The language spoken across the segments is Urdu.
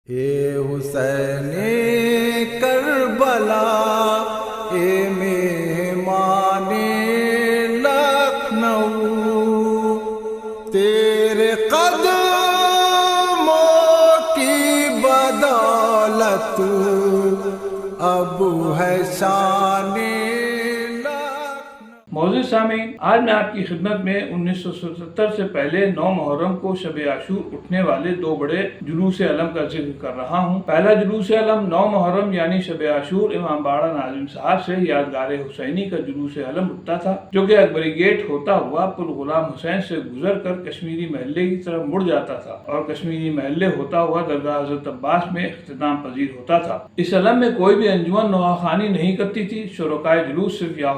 اے حسین کربلا، اے مہمان لکھنؤ، تیرے قدموں کی بدولت اب ہے شان معزز سامعین، آج میں آپ کی خدمت میں 1977 سے پہلے 9 محرم کو شب عاشور اٹھنے والے 2 بڑے جلوس علم کا ذکر کر رہا ہوں۔ پہلا جلوس علم 9 محرم یعنی شب عاشور امام باڑہ ناظم صاحب سے یادگار حسینی کا جلوس علم اٹھتا تھا، جو کہ اکبری گیٹ ہوتا ہوا پل غلام حسین سے گزر کر کشمیری محلے کی طرف مڑ جاتا تھا اور کشمیری محلے ہوتا ہوا درگاہ حضرت عباس میں اختتام پذیر ہوتا تھا۔ اس علم میں کوئی بھی انجمن نواخوانی نہیں کرتی تھی۔ شرکائے جلوس صرف یا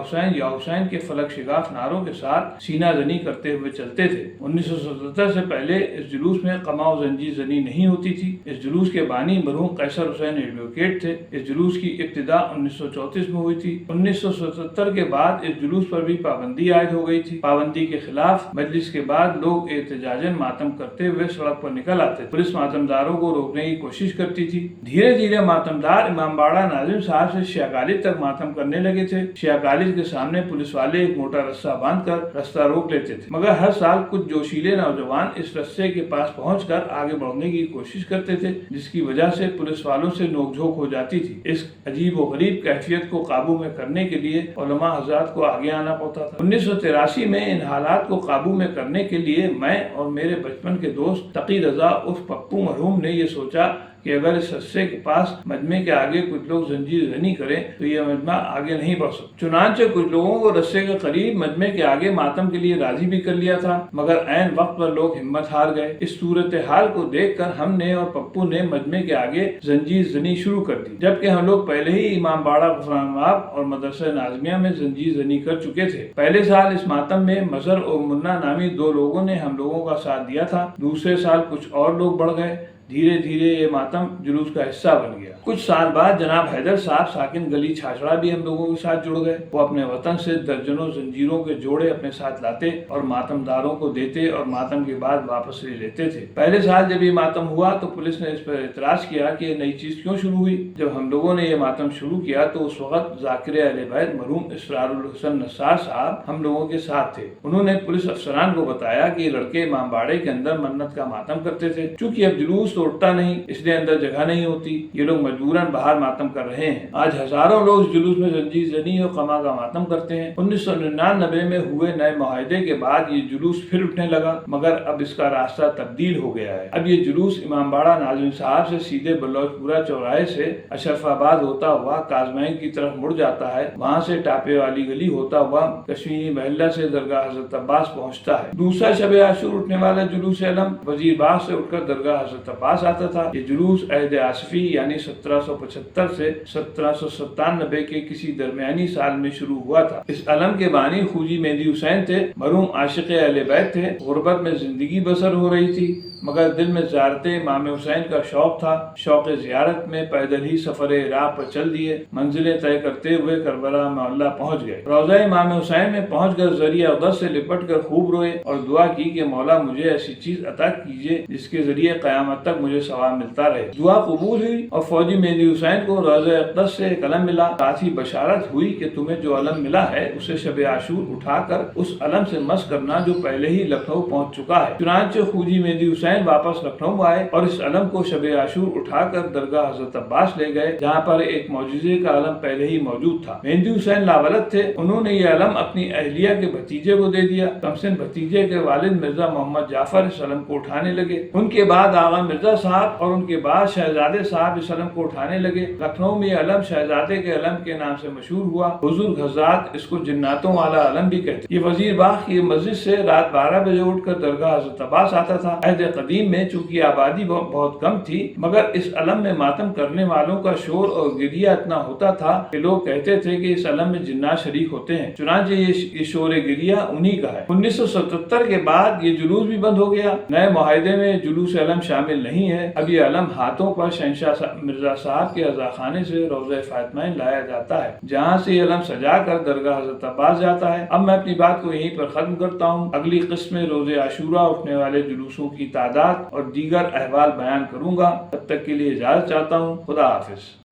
حسین کے فلک شگاف نعروں کے ساتھ سینہ زنی کرتے ہوئے چلتے تھے۔ 1977 سے پہلے اس جلوس میں قمع و زنجیر زنی نہیں ہوتی تھی۔ اس جلوس کے بانی مرحوم قیصر حسین ایڈوکیٹ تھے۔ اس جلوس کی ابتدا 1934 میں ہوئی تھی۔ 1977 کے بعد اس جلوس پر بھی پابندی عائد ہو گئی تھی۔ پابندی کے خلاف مجلس کے بعد لوگ احتجاجاً ماتم کرتے ہوئے سڑک پر نکل آتے۔ پولیس ماتمداروں کو روکنے کی کوشش کرتی تھی۔ دھیرے دھیرے ماتمدار امام باڑہ ناظم صاحب سے شیعہ کالج تک ماتم کرنے لگے تھے۔ شیعہ کالج کے سامنے پولیس والے ایک موٹا رسہ باندھ کر رستہ روک لیتے تھے، مگر ہر سال کچھ جوشیلے نوجوان اس رسے کے پاس پہنچ کر آگے بڑھنے کی کوشش کرتے تھے، جس کی وجہ سے پولیس والوں سے نوک جھوک ہو جاتی تھی۔ اس عجیب و غریب کیفیت کو قابو میں کرنے کے لیے علماء حضرات کو آگے آنا پڑتا تھا۔ 1983 میں ان حالات کو قابو میں کرنے کے لیے میں اور میرے بچپن کے دوست تقی رضا عرف پپو مرحوم نے یہ سوچا کہ اگر اس رسے کے پاس مجمع کے آگے کچھ لوگ زنجیر زنی کریں تو یہ مجمع آگے نہیں بڑھ سکتا۔ چنانچہ کچھ لوگوں کو رسے کے قریب مجمع کے آگے ماتم کے لیے راضی بھی کر لیا تھا، مگر عین وقت پر لوگ ہمت ہار گئے۔ اس صورتحال کو دیکھ کر ہم نے اور پپو نے مجمع کے آگے زنجیر زنی شروع کر دی، جبکہ ہم لوگ پہلے ہی امام باڑہ غفران باب اور مدرسہ ناظمیہ میں زنجیر زنی کر چکے تھے۔ پہلے سال اس ماتم میں مظہر اور منا نامی 2 لوگوں نے ہم لوگوں کا ساتھ دیا تھا۔ دوسرے سال کچھ اور لوگ بڑھ گئے۔ دھیرے دھیرے یہ ماتم جلوس کا حصہ بن گیا۔ کچھ سال بعد جناب حیدر صاحب ساکن گلی چھاچڑا بھی ہم لوگوں کے ساتھ جڑ گئے۔ وہ اپنے وطن سے درجنوں زنجیروں کے جوڑے اپنے ساتھ لاتے اور ماتم داروں کو دیتے اور ماتم کے بعد واپس لے لیتے تھے۔ پہلے سال جب یہ ماتم ہوا تو پولیس نے اس پر اعتراض کیا کہ یہ نئی چیز کیوں شروع ہوئی۔ جب ہم لوگوں نے یہ ماتم شروع کیا تو اس وقت ذاکر اہل بیت مرحوم اسرار الحسن نصار صاحب ہم لوگوں کے ساتھ تھے۔ انہوں نے پولیس افسران کو بتایا کہ یہ لڑکے امام باڑے کے اندر منت کا ماتم کرتے تھے، چونکہ اب جلوس تو اٹھتا نہیں، اس لیے اندر جگہ نہیں ہوتی، یہ لوگ مجبوراً باہر ماتم کر رہے ہیں۔ آج ہزاروں لوگ اس جلوس میں زنجیر زنی اور قمع کا ماتم کرتے ہیں۔ 1999 میں ہوئے نئے معاہدے کے بعد یہ جلوس پھر اٹھنے لگا، مگر اب اس کا راستہ تبدیل ہو گیا ہے۔ اب یہ جلوس امام باڑہ ناظم صاحب سے سیدھے بلوچ پورہ چوراہے سے اشرف آباد ہوتا ہوا کاظمین کی طرف مڑ جاتا ہے، وہاں سے ٹاپے والی گلی ہوتا ہوا کشمیری محلہ سے درگاہ حضرت عباس پہنچتا ہے۔ دوسرا شب عاشور اٹھنے والا جلوس علم وزیر باغ سے اٹھ کر درگاہ حضرت عباس آتا تھا۔ یہ جلوس عہد آصفی یعنی 1775 سے 1797 کے کسی درمیانی سال میں شروع ہوا تھا۔ اس علم کے بانی خوجی مہدی حسین تھے، مرحوم عاشق اہل بیت تھے۔ غربت میں زندگی بسر ہو رہی تھی، مگر دل میں زیارت امام حسین کا شوق تھا۔ شوق زیارت میں پیدل ہی سفر راہ پر چل دیے، منزلیں طے کرتے ہوئے کربلا معلیٰ پہنچ گئے۔ روضہ امام حسین میں پہنچ کر ذریعہ اقدس سے لپٹ کر خوب روئے اور دعا کی کہ مولا مجھے ایسی چیز عطا کیجیے جس کے ذریعے قیامت تک مجھے ثواب ملتا رہے۔ دعا قبول ہوئی اور فوجی مہدی حسین کو روضہ اقدس سے ایک علم ملا۔ ساتھ ہی بشارت ہوئی کہ تمہیں جو علم ملا ہے اسے شب عاشور اٹھا کر اس علم سے مس کرنا جو پہلے ہی لکھنؤ پہنچ چکا ہے۔ چنانچہ خوجی مہدی حسین واپس لکھنؤ آئے اور اس علم کو شب عاشور اٹھا کر درگاہ حضرت عباس لے گئے، جہاں پر ایک معجزے کا علم پہلے ہی موجود تھا۔ مہدی حسین لاولد تھے، انہوں نے یہ علم اپنی اہلیہ کے بھتیجے کو دے دیا۔ کمسن بھتیجے کے والد مرزا محمد جعفر اس علم کو اٹھانے لگے۔ ان کے بعد آغا مرزا صاحب اور ان کے بعد شہزادے صاحب اس علم کو اٹھانے لگے۔ لکھنؤ میں یہ علم شہزادے کے علم کے نام سے مشہور ہوا۔ حضور حضرات اس کو جناتوں والا علم بھی کہتے ہیں۔ یہ وزیر باغ کی مسجد سے رات 12 بجے اٹھ کر درگاہ حضرت عباس آتا تھا۔ عہد قدیم میں چونکہ آبادی بہت کم تھی، مگر اس علم میں ماتم کرنے والوں کا شور اور گریہ اتنا ہوتا تھا کہ لوگ کہتے تھے کہ اس علم میں جنات شریک ہوتے ہیں۔ چنانچہ یہ شور گریہ انہی کا ہے۔ 1977 کے بعد یہ جلوس بھی بند ہو گیا۔ نئے معاہدے میں جلوس علم شامل نہیں ہے، اب یہ علم ہاتھوں پر شہنشاہ مرزا صاحب کے عزاخانے سے روضہ فاطمین لایا جاتا ہے، جہاں سے یہ علم سجا کر درگاہ حضرت عباس جاتا ہے۔ اب میں اپنی بات کو یہیں پر ختم کرتا ہوں، اگلی قسط میں روزہ عاشورہ اٹھنے والے جلوسوں کی تعداد اور دیگر احوال بیان کروں گا۔ تب تک کے لیے اجازت چاہتا ہوں، خدا حافظ۔